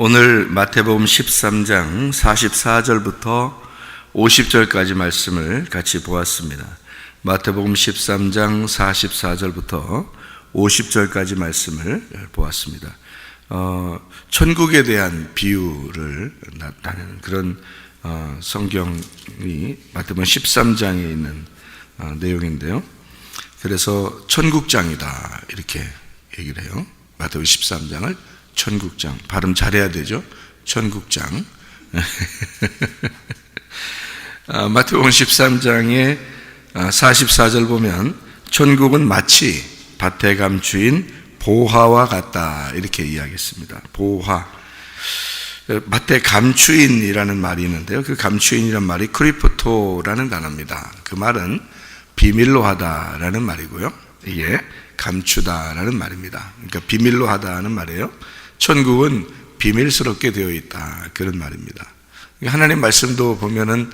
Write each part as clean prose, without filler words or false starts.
오늘 마태복음 13장 44절부터 50절까지 말씀을 같이 보았습니다. 마태복음 13장 44절부터 50절까지 말씀을 보았습니다. 천국에 대한 비유를 나타내는 그런 성경이 마태복음 13장에 있는 내용인데요. 그래서 천국장이다 이렇게 얘기를 해요. 마태복음 13장을 천국장, 발음 잘해야 되죠. 천국장. 마태복음 13장의 44절 보면 천국은 마치 밭에 감추인 보화와 같다 이렇게 이야기했습니다. 보화. 밭에 감추인이라는 말이 있는데요. 그 감추인이라는 말이 크리프토라는 단어입니다. 그 말은 비밀로 하다라는 말이고요. 이게 감추다라는 말입니다. 그러니까 비밀로 하다는 말이에요. 천국은 비밀스럽게 되어 있다 그런 말입니다. 하나님 말씀도 보면은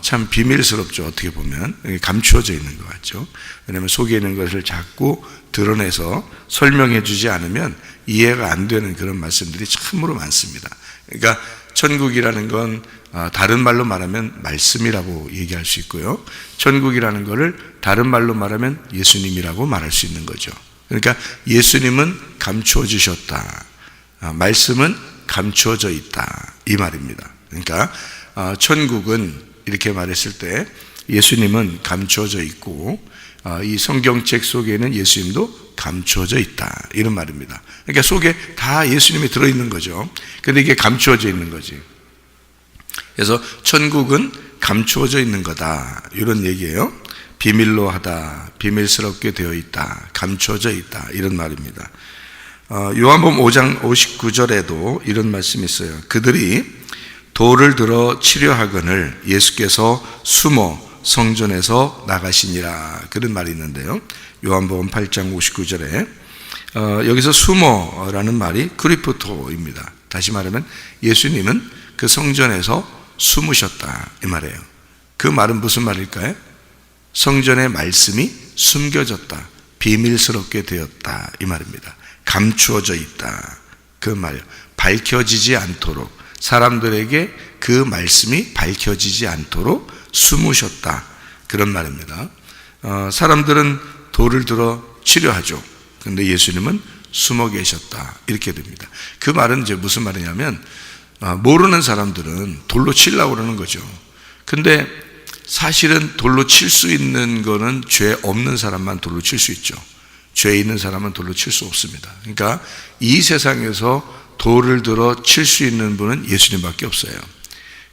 참 비밀스럽죠. 어떻게 보면 감추어져 있는 것 같죠. 왜냐하면 속에 있는 것을 자꾸 드러내서 설명해 주지 않으면 이해가 안 되는 그런 말씀들이 참으로 많습니다. 그러니까 천국이라는 건 다른 말로 말하면 말씀이라고 얘기할 수 있고요. 천국이라는 것을 다른 말로 말하면 예수님이라고 말할 수 있는 거죠. 그러니까 예수님은 감추어주셨다. 말씀은 감추어져 있다. 이 말입니다. 그러니까 천국은 이렇게 말했을 때 예수님은 감추어져 있고 이 성경책 속에는 예수님도 감추어져 있다. 이런 말입니다. 그러니까 속에 다 예수님이 들어있는 거죠. 근데 이게 감추어져 있는 거지. 그래서 천국은 감추어져 있는 거다. 이런 얘기예요. 비밀로 하다, 비밀스럽게 되어 있다, 감추어져 있다. 이런 말입니다. 요한복음 5장 59절에도 이런 말씀이 있어요. 그들이 돌을 들어 치려하거늘 예수께서 숨어 성전에서 나가시니라. 그런 말이 있는데요. 요한복음 8장 59절에 여기서 숨어라는 말이 크리프토입니다. 다시 말하면 예수님은 그 성전에서 숨으셨다 이 말이에요. 그 말은 무슨 말일까요? 성전의 말씀이 숨겨졌다, 비밀스럽게 되었다 이 말입니다. 감추어져 있다 그 말이에요. 밝혀지지 않도록, 사람들에게 그 말씀이 밝혀지지 않도록 숨으셨다 그런 말입니다. 사람들은 돌을 들어 치려하죠. 그런데 예수님은 숨어 계셨다 이렇게 됩니다. 그 말은 이제 무슨 말이냐면 모르는 사람들은 돌로 치려고 그러는 거죠. 근데 사실은 돌로 칠 수 있는 거는 죄 없는 사람만 돌로 칠 수 있죠. 죄 있는 사람은 돌로 칠 수 없습니다. 그러니까 이 세상에서 돌을 들어 칠 수 있는 분은 예수님밖에 없어요.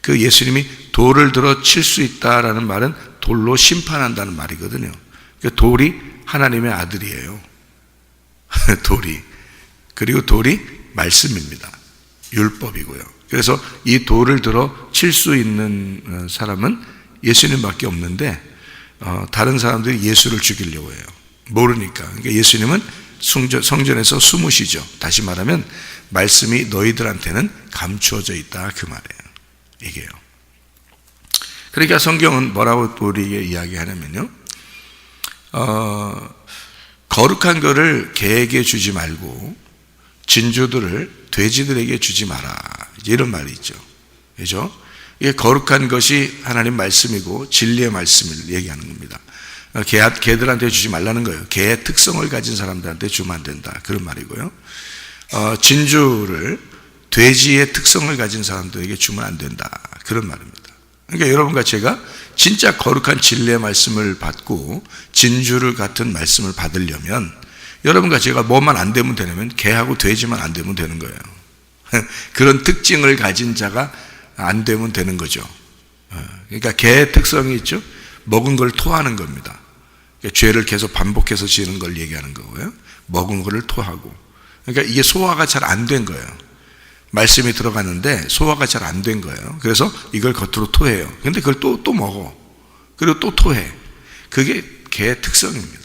그 예수님이 돌을 들어 칠 수 있다라는 말은 돌로 심판한다는 말이거든요. 그러니까 돌이 하나님의 아들이에요. 돌이. 그리고 돌이 말씀입니다. 율법이고요. 그래서 이 돌을 들어 칠 수 있는 사람은 예수님밖에 없는데 다른 사람들이 예수를 죽이려고 해요. 모르니까. 그러니까 예수님은 성전에서 숨으시죠. 다시 말하면 말씀이 너희들한테는 감추어져 있다 그 말이에요. 이게요. 그러니까 성경은 뭐라고 우리에게 이야기하냐면요. 거룩한 것을 개에게 주지 말고 진주들을 돼지들에게 주지 마라. 이런 말이 있죠. 그렇죠? 이게 거룩한 것이 하나님 말씀이고 진리의 말씀을 얘기하는 겁니다. 개들한테 주지 말라는 거예요. 개의 특성을 가진 사람들한테 주면 안 된다. 그런 말이고요. 진주를 돼지의 특성을 가진 사람들에게 주면 안 된다. 그런 말입니다. 그러니까 여러분과 제가 진짜 거룩한 진리의 말씀을 받고 진주를 같은 말씀을 받으려면 여러분과 제가 뭐만 안 되면 되냐면 개하고 돼지만 안 되면 되는 거예요. 그런 특징을 가진 자가 안 되면 되는 거죠. 그러니까 개의 특성이 있죠. 먹은 걸 토하는 겁니다. 그러니까 죄를 계속 반복해서 지는 걸 얘기하는 거고요. 먹은 거를 토하고. 그러니까 이게 소화가 잘 안 된 거예요. 말씀이 들어가는데 소화가 잘 안 된 거예요. 그래서 이걸 겉으로 토해요. 근데 그걸 또 먹어. 그리고 또 토해. 그게 개의 특성입니다.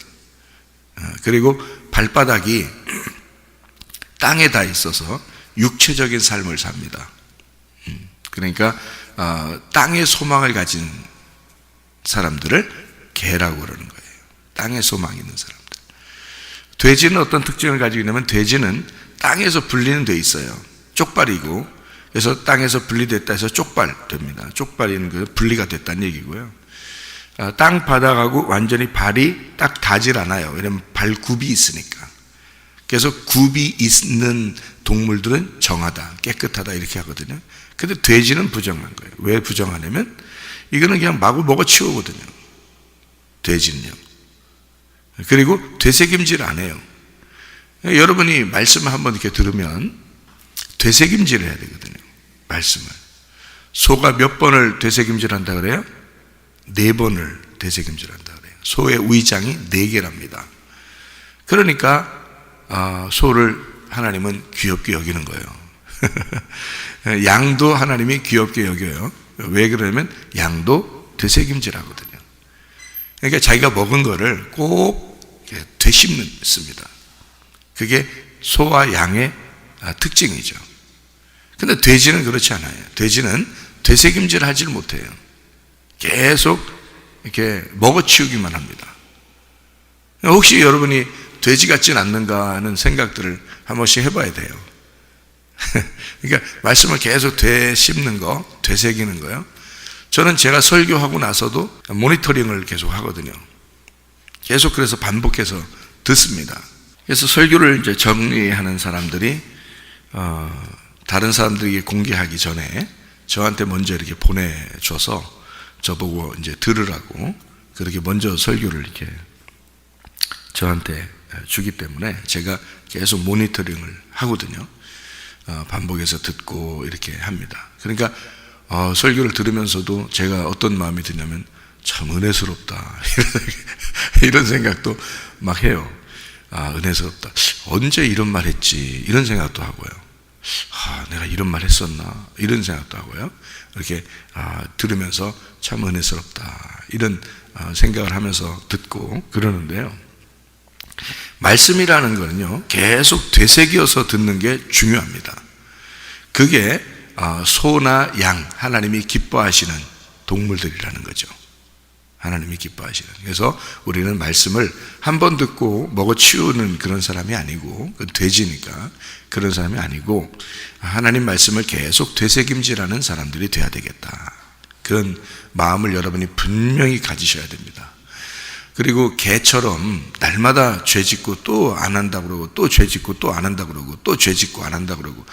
그리고 발바닥이 땅에 다 있어서 육체적인 삶을 삽니다. 그러니까 땅의 소망을 가진 사람들을 개라고 그러는 거예요. 땅에 소망이 있는 사람들. 돼지는 어떤 특징을 가지고 있냐면 돼지는 땅에서 분리는 돼 있어요. 쪽발이고, 그래서 땅에서 분리됐다 해서 쪽발됩니다. 쪽발이는 그 분리가 됐다는 얘기고요. 땅 바닥하고 완전히 발이 딱 닿질 않아요. 왜냐하면 발굽이 있으니까. 그래서 굽이 있는 동물들은 정하다, 깨끗하다 이렇게 하거든요. 근데 돼지는 부정한 거예요. 왜 부정하냐면 이거는 그냥 마구 먹어치우거든요. 돼지는요. 그리고 되새김질 안 해요. 여러분이 말씀을 한번 이렇게 들으면 되새김질을 해야 되거든요. 말씀을. 소가 몇 번을 되새김질 한다 그래요? 4번을 되새김질 한다 그래요. 소의 위장이 4개랍니다. 그러니까 소를 하나님은 귀엽게 여기는 거예요. 양도 하나님이 귀엽게 여겨요. 왜 그러냐면 양도 되새김질 하거든요. 그러니까 자기가 먹은 거를 꼭 되씹습니다. 그게 소와 양의 특징이죠. 근데 돼지는 그렇지 않아요. 돼지는 되새김질 하질 못해요. 계속 이렇게 먹어치우기만 합니다. 혹시 여러분이 돼지 같진 않는가 하는 생각들을 한 번씩 해봐야 돼요. 그러니까 말씀을 계속 되씹는 거, 되새기는 거요. 저는 제가 설교하고 나서도 모니터링을 계속 하거든요. 계속 그래서 반복해서 듣습니다. 그래서 설교를 이제 정리하는 사람들이 다른 사람들에게 공개하기 전에 저한테 먼저 이렇게 보내줘서 저보고 이제 들으라고 그렇게 먼저 설교를 이렇게 저한테 주기 때문에 제가 계속 모니터링을 하거든요. 반복해서 듣고 이렇게 합니다. 그러니까 설교를 들으면서도 제가 어떤 마음이 드냐면 참 은혜스럽다 이런 생각도 막 해요. 은혜스럽다. 언제 이런 말 했지? 이런 생각도 하고요. 내가 이런 말 했었나? 이런 생각도 하고요. 이렇게 들으면서 참 은혜스럽다 이런 생각을 하면서 듣고 그러는데요. 말씀이라는 거는요, 계속 되새겨서 듣는 게 중요합니다. 그게 소나 양, 하나님이 기뻐하시는 동물들이라는 거죠. 하나님이 기뻐하시는. 그래서 우리는 말씀을 한 번 듣고 먹어치우는 그런 사람이 아니고, 돼지니까 그런 사람이 아니고, 하나님 말씀을 계속 되새김질하는 사람들이 돼야 되겠다. 그런 마음을 여러분이 분명히 가지셔야 됩니다. 그리고 개처럼 날마다 죄 짓고 또 안 한다 그러고, 또 죄 짓고 또 안 한다 그러고, 또 죄 짓고 안 한다 그러고,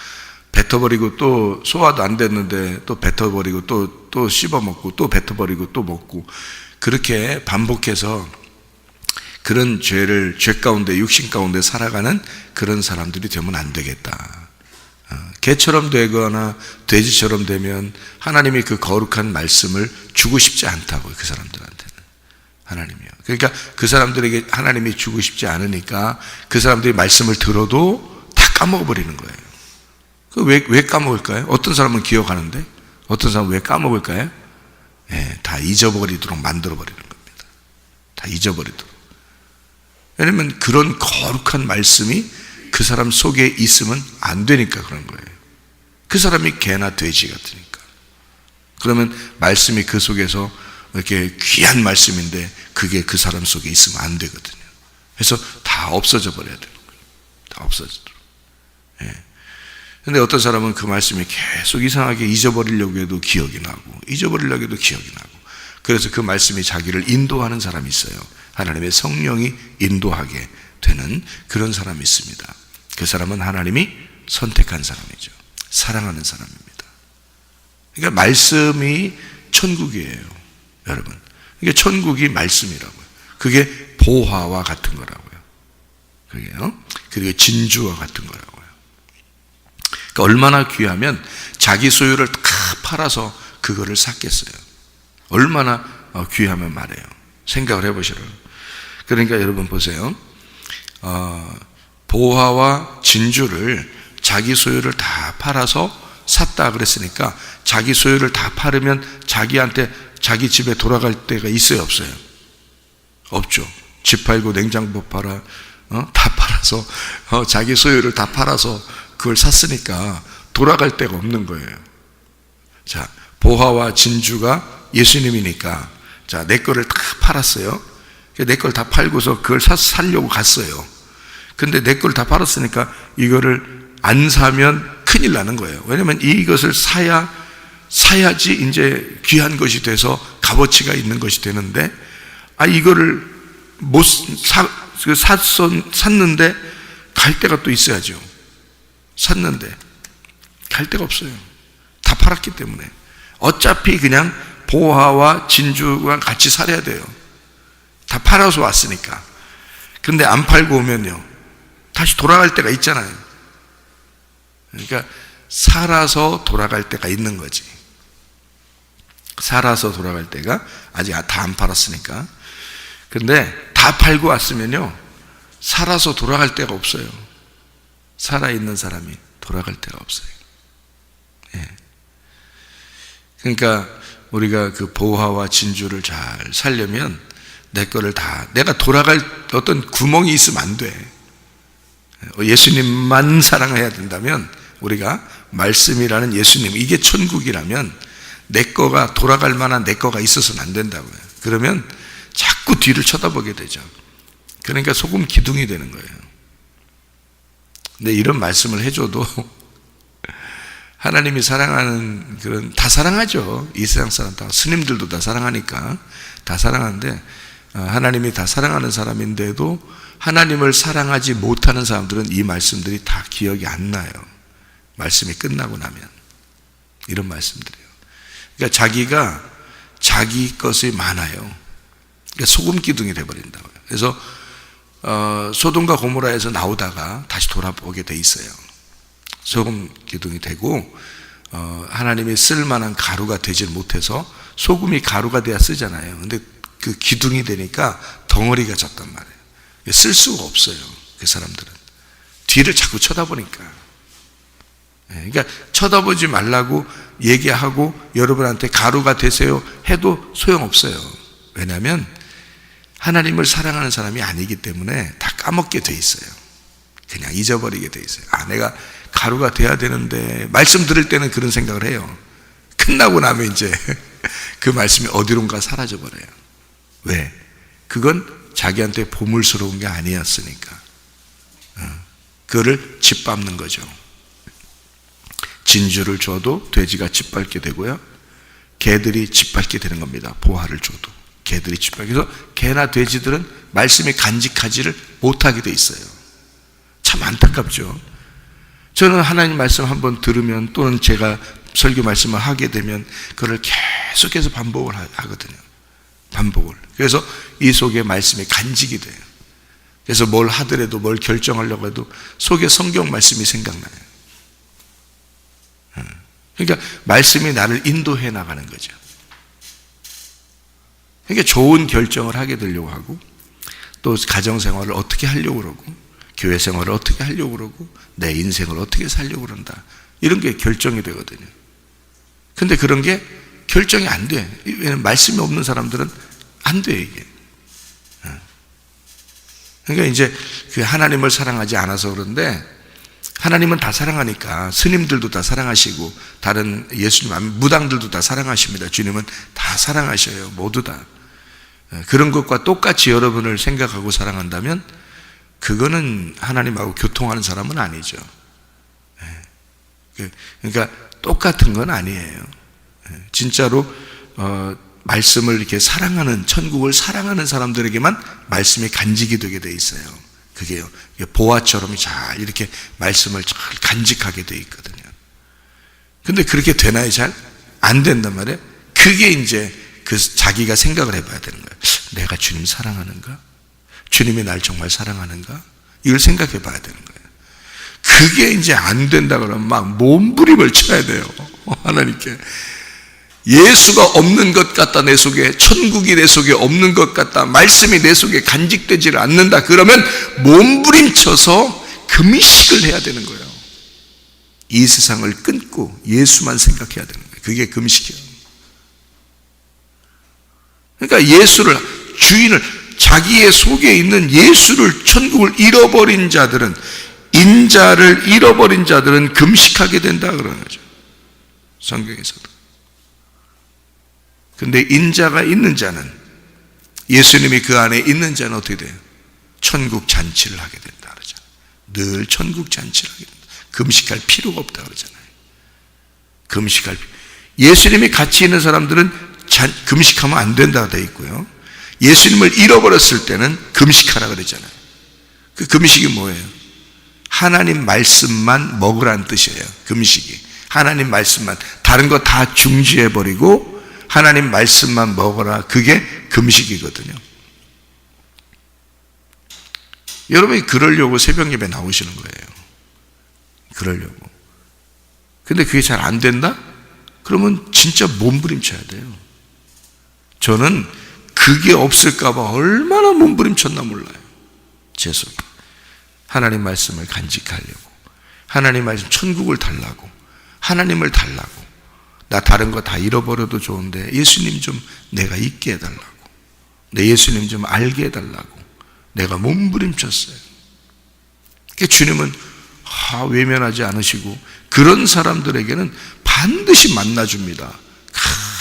뱉어버리고 또 소화도 안 됐는데 또 뱉어버리고 또 씹어먹고 또 뱉어버리고 또 먹고, 그렇게 반복해서 그런 죄 가운데, 육신 가운데 살아가는 그런 사람들이 되면 안 되겠다. 개처럼 되거나 돼지처럼 되면 하나님이 그 거룩한 말씀을 주고 싶지 않다고요. 그 사람들한테는 하나님이요. 그러니까 그 사람들에게 하나님이 주고 싶지 않으니까 그 사람들이 말씀을 들어도 다 까먹어버리는 거예요. 왜 까먹을까요? 어떤 사람은 기억하는데 어떤 사람은 왜 까먹을까요? 다 잊어버리도록 만들어버리는 겁니다. 다 잊어버리도록. 왜냐면 그런 거룩한 말씀이 그 사람 속에 있으면 안 되니까 그런 거예요. 그 사람이 개나 돼지 같으니까. 그러면 말씀이 그 속에서 이렇게 귀한 말씀인데 그게 그 사람 속에 있으면 안 되거든요. 그래서 다 없어져 버려야 되는 거예요. 다 없어지도록. 근데 어떤 사람은 그 말씀이 계속 이상하게 잊어버리려고 해도 기억이 나고, 잊어버리려고 해도 기억이 나고, 그래서 그 말씀이 자기를 인도하는 사람이 있어요. 하나님의 성령이 인도하게 되는 그런 사람이 있습니다. 그 사람은 하나님이 선택한 사람이죠. 사랑하는 사람입니다. 그러니까 말씀이 천국이에요, 여러분. 그러니까 천국이 말씀이라고요. 그게 보화와 같은 거라고요. 그게요. 그리고 진주와 같은 거라고요. 그러니까 얼마나 귀하면 자기 소유를 다 팔아서 그거를 샀겠어요. 얼마나 귀하면 말해요. 생각을 해보시라고. 그러니까 여러분 보세요. 보화와 진주를 자기 소유를 다 팔아서 샀다 그랬으니까 자기 소유를 다 팔으면 자기한테 자기 집에 돌아갈 때가 있어요, 없어요? 없죠. 집 팔고 냉장고 팔아, 다 팔아서 자기 소유를 다 팔아서 그걸 샀으니까 돌아갈 데가 없는 거예요. 자, 보화와 진주가 예수님이니까, 자, 내 거를 다 팔았어요. 내 걸 다 팔고서 그걸 살려고 갔어요. 근데 내 걸 다 팔았으니까 이거를 안 사면 큰일 나는 거예요. 왜냐하면 이것을 사야지 이제 귀한 것이 돼서 값어치가 있는 것이 되는데, 이거를 샀는데 갈 데가 또 있어야죠. 샀는데 갈 데가 없어요. 다 팔았기 때문에. 어차피 그냥 보화와 진주가 같이 살아야 돼요. 다 팔아서 왔으니까. 근데 안 팔고 오면요, 다시 돌아갈 때가 있잖아요. 그러니까 살아서 돌아갈 때가 있는 거지. 살아서 돌아갈 때가, 아직 다 안 팔았으니까. 근데 다 팔고 왔으면요, 살아서 돌아갈 데가 없어요. 살아있는 사람이 돌아갈 데가 없어요. 예. 그러니까 우리가 그 보화와 진주를 잘 살려면 내 거를 내가 돌아갈 어떤 구멍이 있으면 안 돼. 예수님만 사랑해야 된다면, 우리가 말씀이라는 예수님, 이게 천국이라면 내 거가 돌아갈 만한 내 거가 있어서는 안 된다고요. 그러면 자꾸 뒤를 쳐다보게 되죠. 그러니까 소금 기둥이 되는 거예요. 근데 이런 말씀을 해줘도 하나님이 사랑하는 그런, 다 사랑하죠. 이 세상 사람 다, 스님들도 다 사랑하니까 다 사랑하는데, 하나님이 다 사랑하는 사람인데도 하나님을 사랑하지 못하는 사람들은 이 말씀들이 다 기억이 안 나요. 말씀이 끝나고 나면. 이런 말씀들이에요. 그러니까 자기가 자기 것이 많아요. 그러니까 소금 기둥이 돼버린다고요. 그래서 소돔과 고모라에서 나오다가 다시 돌아보게 돼 있어요. 소금 기둥이 되고, 하나님이 쓸만한 가루가 되질 못해서, 소금이 가루가 돼야 쓰잖아요. 근데 그 기둥이 되니까 덩어리가 졌단 말이에요. 쓸 수가 없어요. 그 사람들은 뒤를 자꾸 쳐다보니까. 그러니까 쳐다보지 말라고 얘기하고 여러분한테 가루가 되세요 해도 소용없어요. 왜냐하면 하나님을 사랑하는 사람이 아니기 때문에 다 까먹게 돼 있어요. 그냥 잊어버리게 돼 있어요. 내가 가루가 돼야 되는데, 말씀 들을 때는 그런 생각을 해요. 끝나고 나면 이제 그 말씀이 어디론가 사라져 버려요. 왜? 그건 자기한테 보물스러운 게 아니었으니까. 그거를 짓밟는 거죠. 진주를 줘도 돼지가 짓밟게 되고요, 개들이 짓밟게 되는 겁니다. 보화를 줘도 개들이 짓밟게. 그래서 개나 돼지들은 말씀이 간직하지를 못하게 돼 있어요. 참 안타깝죠. 저는 하나님 말씀 한번 들으면, 또는 제가 설교 말씀을 하게 되면 그걸 계속해서 반복을 하거든요. 반복을. 그래서 이 속에 말씀이 간직이 돼요. 그래서 뭘 하더라도, 뭘 결정하려고 해도 속에 성경 말씀이 생각나요. 그러니까 말씀이 나를 인도해 나가는 거죠. 그러니까 좋은 결정을 하게 되려고 하고, 또 가정생활을 어떻게 하려고 그러고, 교회 생활을 어떻게 하려고 그러고, 내 인생을 어떻게 살려고 그런다, 이런 게 결정이 되거든요. 근데 그런 게 결정이 안 돼. 왜냐면 말씀이 없는 사람들은 안 돼, 이게. 그러니까 이제 그 하나님을 사랑하지 않아서 그런데, 하나님은 다 사랑하니까, 스님들도 다 사랑하시고, 다른 예수님, 무당들도 다 사랑하십니다. 주님은 다 사랑하셔요. 모두 다. 그런 것과 똑같이 여러분을 생각하고 사랑한다면, 그거는 하나님하고 교통하는 사람은 아니죠. 그러니까 똑같은 건 아니에요. 진짜로 말씀을 이렇게 사랑하는, 천국을 사랑하는 사람들에게만 말씀이 간직이 되게 돼 있어요. 그게요, 보화처럼 잘 이렇게 말씀을 잘 간직하게 돼 있거든요. 근데 그렇게 되나요? 잘 안 된단 말이에요. 그게 이제 그 자기가 생각을 해봐야 되는 거예요. 내가 주님 사랑하는가? 주님이 날 정말 사랑하는가? 이걸 생각해 봐야 되는 거예요. 그게 이제 안 된다 그러면 막 몸부림을 쳐야 돼요. 하나님께. 예수가 없는 것 같다, 내 속에. 천국이 내 속에 없는 것 같다, 말씀이 내 속에 간직되지를 않는다, 그러면 몸부림쳐서 금식을 해야 되는 거예요. 이 세상을 끊고 예수만 생각해야 되는 거예요. 그게 금식이에요. 그러니까 예수를, 주인을, 자기의 속에 있는 예수를, 천국을 잃어버린 자들은, 인자를 잃어버린 자들은 금식하게 된다 그러는 거죠. 성경에서도. 근데 인자가 있는 자는, 예수님이 그 안에 있는 자는 어떻게 돼요? 천국 잔치를 하게 된다 그러잖아요. 늘 천국 잔치를 하게 된다. 금식할 필요가 없다 그러잖아요. 예수님이 같이 있는 사람들은 금식하면 안 된다고 되어 있고요. 예수님을 잃어버렸을 때는 금식하라 그러잖아요. 그 금식이 뭐예요? 하나님 말씀만 먹으라는 뜻이에요. 금식이. 하나님 말씀만, 다른 거 다 중지해버리고 하나님 말씀만 먹어라. 그게 금식이거든요. 여러분이 그러려고 새벽 예배 나오시는 거예요. 그러려고. 근데 그게 잘 안 된다? 그러면 진짜 몸부림쳐야 돼요. 저는 그게 없을까봐 얼마나 몸부림쳤나 몰라요. 제 속에. 하나님 말씀을 간직하려고, 하나님 말씀 천국을 달라고, 하나님을 달라고, 나 다른 거 다 잃어버려도 좋은데 예수님 좀 내가 있게 해달라고, 내 예수님 좀 알게 해달라고 내가 몸부림쳤어요. 그러니까 주님은 외면하지 않으시고 그런 사람들에게는 반드시 만나줍니다.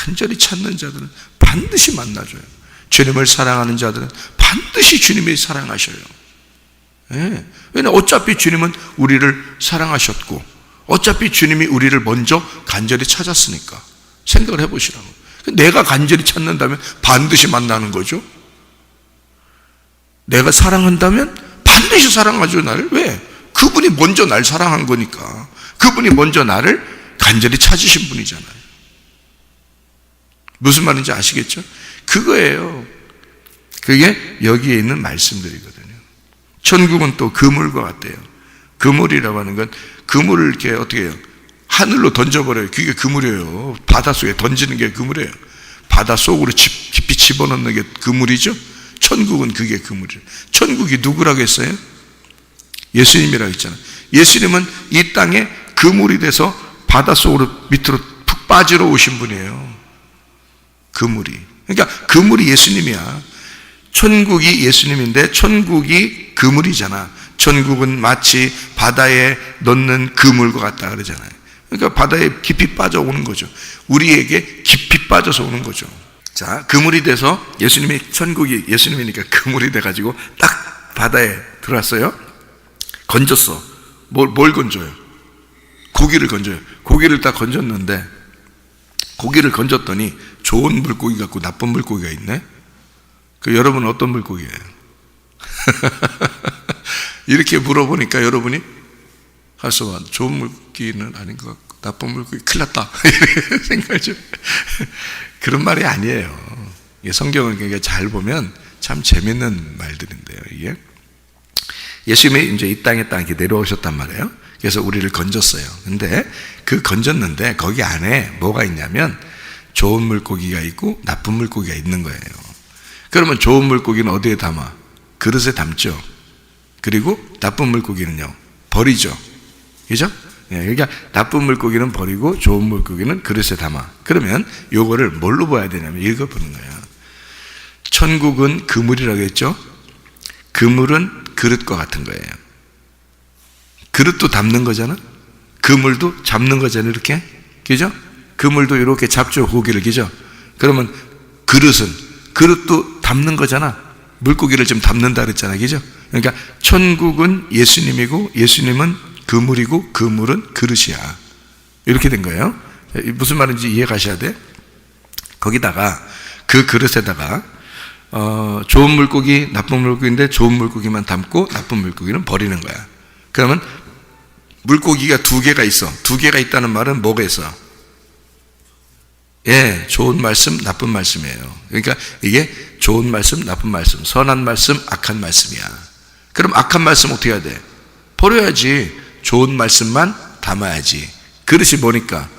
간절히 찾는 자들은 반드시 만나줘요. 주님을 사랑하는 자들은 반드시 주님이 사랑하셔요. 왜냐하면 어차피 주님은 우리를 사랑하셨고 어차피 주님이 우리를 먼저 간절히 찾았으니까. 생각을 해보시라고. 내가 간절히 찾는다면 반드시 만나는 거죠. 내가 사랑한다면 반드시 사랑하죠, 나를. 왜? 그분이 먼저 날 사랑한 거니까. 그분이 먼저 나를 간절히 찾으신 분이잖아요. 무슨 말인지 아시겠죠? 그거예요. 그게 여기에 있는 말씀들이거든요. 천국은 또 그물과 같대요. 그물이라고 하는 건, 그물을 이렇게 어떻게 해요? 하늘로 던져버려요. 그게 그물이에요. 바닷속에 던지는 게 그물이에요. 바닷속으로 깊이 집어넣는 게 그물이죠. 천국은 그게 그물이에요. 천국이 누구라고 했어요? 예수님이라고 했잖아요. 예수님은 이 땅에 그물이 돼서 바닷속으로 밑으로 푹 빠지러 오신 분이에요. 그물이. 그러니까 그물이 예수님이야. 천국이 예수님인데 천국이 그물이잖아. 천국은 마치 바다에 넣는 그물과 같다 그러잖아요. 그러니까 바다에 깊이 빠져오는 거죠. 우리에게 깊이 빠져서 오는 거죠. 자, 그물이 돼서 예수님이, 천국이 예수님이니까 그물이 돼가지고 딱 바다에 들어왔어요. 건졌어. 뭘 건져요? 고기를 건져요. 고기를 딱 건졌는데, 고기를 건졌더니 좋은 물고기 같고 나쁜 물고기가 있네. 그 여러분은 어떤 물고기예요? 이렇게 물어보니까 여러분이 하소만 좋은 물고기는 아닌 것 같고 나쁜 물고기 큰일 났다 이렇게 생각하죠. 그런 말이 아니에요. 성경을 그러니까 잘 보면 참 재밌는 말들인데요. 이게 예수님이 이제 이 땅에 딱 이렇게 내려오셨단 말이에요. 그래서 우리를 건졌어요. 근데 그 건졌는데 거기 안에 뭐가 있냐면 좋은 물고기가 있고 나쁜 물고기가 있는 거예요. 그러면 좋은 물고기는 어디에 담아? 그릇에 담죠. 그리고 나쁜 물고기는요, 버리죠. 그죠? 그러니까 나쁜 물고기는 버리고 좋은 물고기는 그릇에 담아. 그러면 요거를 뭘로 봐야 되냐면 읽어보는 거예요. 천국은 그물이라고 했죠? 그물은 그릇과 같은 거예요. 그릇도 담는 거잖아? 그물도 잡는 거잖아, 이렇게. 그죠? 그물도 이렇게 잡죠, 고기를. 그죠? 그러면 그릇도 담는 거잖아. 물고기를 좀 담는다 그랬잖아. 그죠? 그러니까 천국은 예수님이고 예수님은 그물이고 그물은 그릇이야. 이렇게 된 거예요. 무슨 말인지 이해 가셔야 돼. 거기다가 그 그릇에다가 좋은 물고기, 나쁜 물고기인데 좋은 물고기만 담고 나쁜 물고기는 버리는 거야. 그러면 물고기가 두 개가 있어. 두 개가 있다는 말은 뭐가 있어? 예, 좋은 말씀, 나쁜 말씀이에요. 그러니까 이게 좋은 말씀, 나쁜 말씀, 선한 말씀, 악한 말씀이야. 그럼 악한 말씀 어떻게 해야 돼? 버려야지. 좋은 말씀만 담아야지. 그릇이 뭐니까?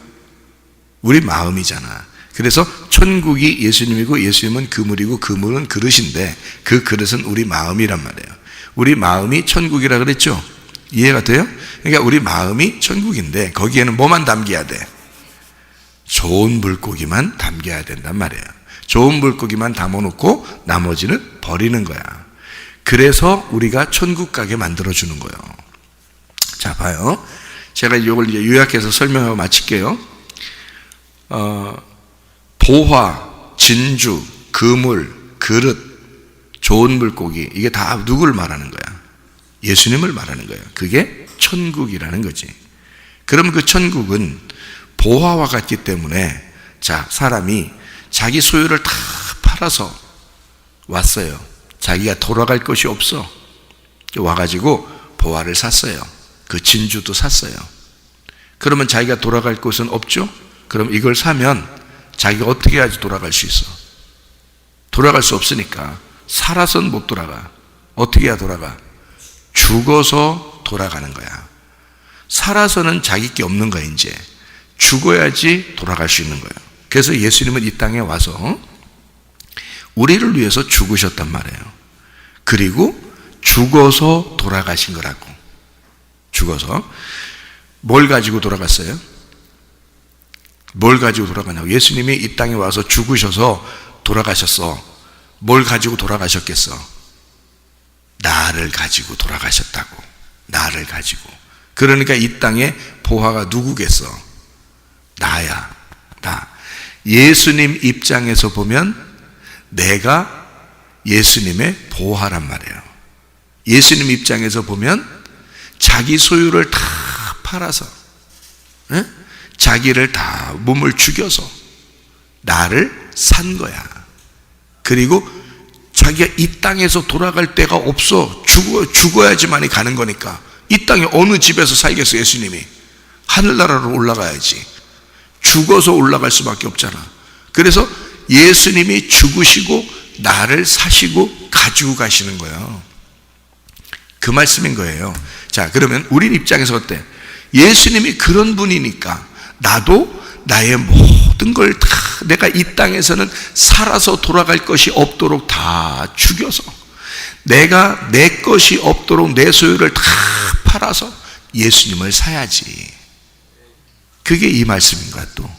우리 마음이잖아. 그래서 천국이 예수님이고 예수님은 그물이고 그물은 그릇인데 그 그릇은 우리 마음이란 말이에요. 우리 마음이 천국이라 그랬죠? 이해가 돼요? 그러니까 우리 마음이 천국인데 거기에는 뭐만 담겨야 돼? 좋은 물고기만 담겨야 된단 말이에요. 좋은 물고기만 담아놓고 나머지는 버리는 거야. 그래서 우리가 천국 가게 만들어주는 거예요. 자, 봐요. 제가 이걸 이제 요약해서 설명하고 마칠게요. 보화, 진주, 그물, 그릇, 좋은 물고기, 이게 다 누구를 말하는 거야? 예수님을 말하는 거예요. 그게 천국이라는 거지. 그럼 그 천국은 보화와 같기 때문에 사람이 자기 소유를 다 팔아서 왔어요. 자기가 돌아갈 것이 없어. 와가지고 보화를 샀어요. 그 진주도 샀어요. 그러면 자기가 돌아갈 곳은 없죠? 그럼 이걸 사면 자기가 어떻게 해야지 돌아갈 수 있어? 돌아갈 수 없으니까 살아서는 못 돌아가. 어떻게 해야 돌아가? 죽어서 돌아가는 거야. 살아서는 자기 게 없는 거야. 이제 죽어야지 돌아갈 수 있는 거예요. 그래서 예수님은 이 땅에 와서 우리를 위해서 죽으셨단 말이에요. 그리고 죽어서 돌아가신 거라고. 죽어서. 뭘 가지고 돌아갔어요? 뭘 가지고 돌아가냐고. 예수님이 이 땅에 와서 죽으셔서 돌아가셨어. 뭘 가지고 돌아가셨겠어? 나를 가지고 돌아가셨다고. 나를 가지고. 그러니까 이 땅에 보화가 누구겠어? 나야. 나. 예수님 입장에서 보면 내가 예수님의 보화란 말이에요. 예수님 입장에서 보면 자기 소유를 다 팔아서, 자기를 다 몸을 죽여서 나를 산 거야. 그리고 자기가 이 땅에서 돌아갈 데가 없어. 죽어야지만이 가는 거니까. 이 땅에 어느 집에서 살겠어? 예수님이 하늘나라로 올라가야지. 죽어서 올라갈 수밖에 없잖아. 그래서 예수님이 죽으시고 나를 사시고 가지고 가시는 거예요. 그 말씀인 거예요. 그러면 우린 입장에서 어때? 예수님이 그런 분이니까 나도 나의 모든 걸 다 내가 이 땅에서는 살아서 돌아갈 것이 없도록 다 죽여서 내가 내 것이 없도록 내 소유를 다 팔아서 예수님을 사야지. 그게 이 말씀인 거야. 또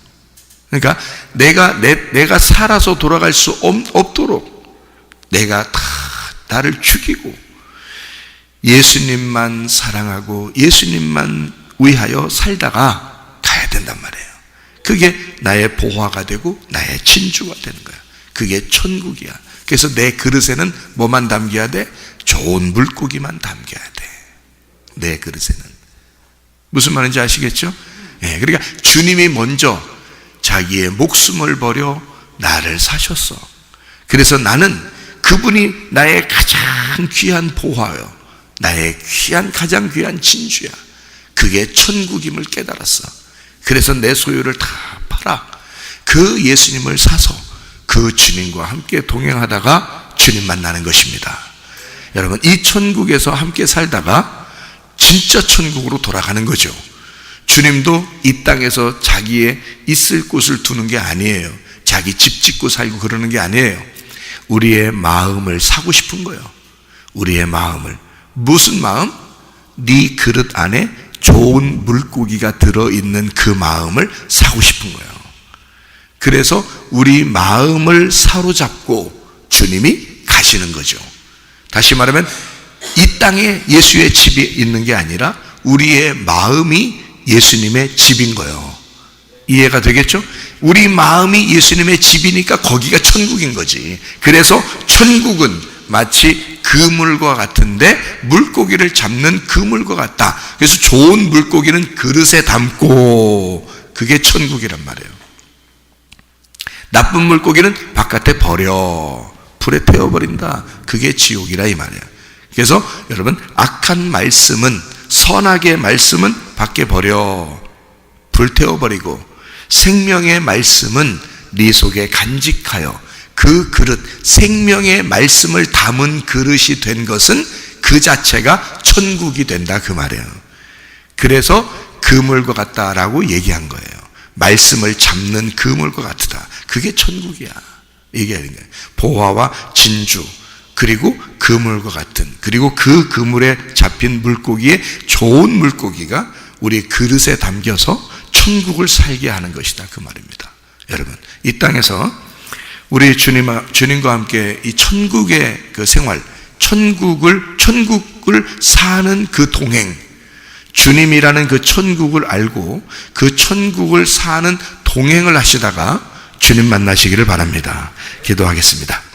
그러니까 내가 살아서 돌아갈 수 없도록 내가 다 나를 죽이고 예수님만 사랑하고 예수님만 위하여 살다가 가야 된단 말이에요. 그게 나의 보화가 되고 나의 진주가 되는 거야. 그게 천국이야. 그래서 내 그릇에는 뭐만 담겨야 돼? 좋은 물고기만 담겨야 돼. 내 그릇에는. 무슨 말인지 아시겠죠? 그러니까 주님이 먼저 자기의 목숨을 버려 나를 사셨어. 그래서 나는 그분이 나의 가장 귀한 보화요. 나의 가장 귀한 진주야. 그게 천국임을 깨달았어. 그래서 내 소유를 다 팔아 그 예수님을 사서 그 주님과 함께 동행하다가 주님 만나는 것입니다. 여러분, 이 천국에서 함께 살다가 진짜 천국으로 돌아가는 거죠. 주님도 이 땅에서 자기의 있을 곳을 두는 게 아니에요. 자기 집 짓고 살고 그러는 게 아니에요. 우리의 마음을 사고 싶은 거예요. 우리의 마음을. 무슨 마음? 네 그릇 안에 좋은 물고기가 들어있는 그 마음을 사고 싶은 거예요. 그래서 우리 마음을 사로잡고 주님이 가시는 거죠. 다시 말하면 이 땅에 예수의 집이 있는 게 아니라 우리의 마음이 예수님의 집인 거예요. 이해가 되겠죠? 우리 마음이 예수님의 집이니까 거기가 천국인 거지. 그래서 천국은 마치 그물과 같은데 물고기를 잡는 그물과 같다. 그래서 좋은 물고기는 그릇에 담고 그게 천국이란 말이에요. 나쁜 물고기는 바깥에 버려. 불에 태워버린다. 그게 지옥이라 이 말이에요. 그래서 여러분, 악한 말씀은, 선악의 말씀은 밖에 버려. 불 태워버리고, 생명의 말씀은 네 속에 간직하여 그 그릇, 생명의 말씀을 담은 그릇이 된 것은 그 자체가 천국이 된다 그 말이에요. 그래서 그물과 같다라고 얘기한 거예요. 말씀을 잡는 그물과 같다. 그게 천국이야. 얘기하는 거예요. 보화와 진주, 그리고 그물과 같은, 그리고 그 그물에 잡힌 물고기의 좋은 물고기가 우리 그릇에 담겨서 천국을 살게 하는 것이다 그 말입니다. 여러분, 이 땅에서 우리 주님과 함께 이 천국의 그 생활, 천국을 사는 그 동행, 주님이라는 그 천국을 알고 그 천국을 사는 동행을 하시다가 주님 만나시기를 바랍니다. 기도하겠습니다.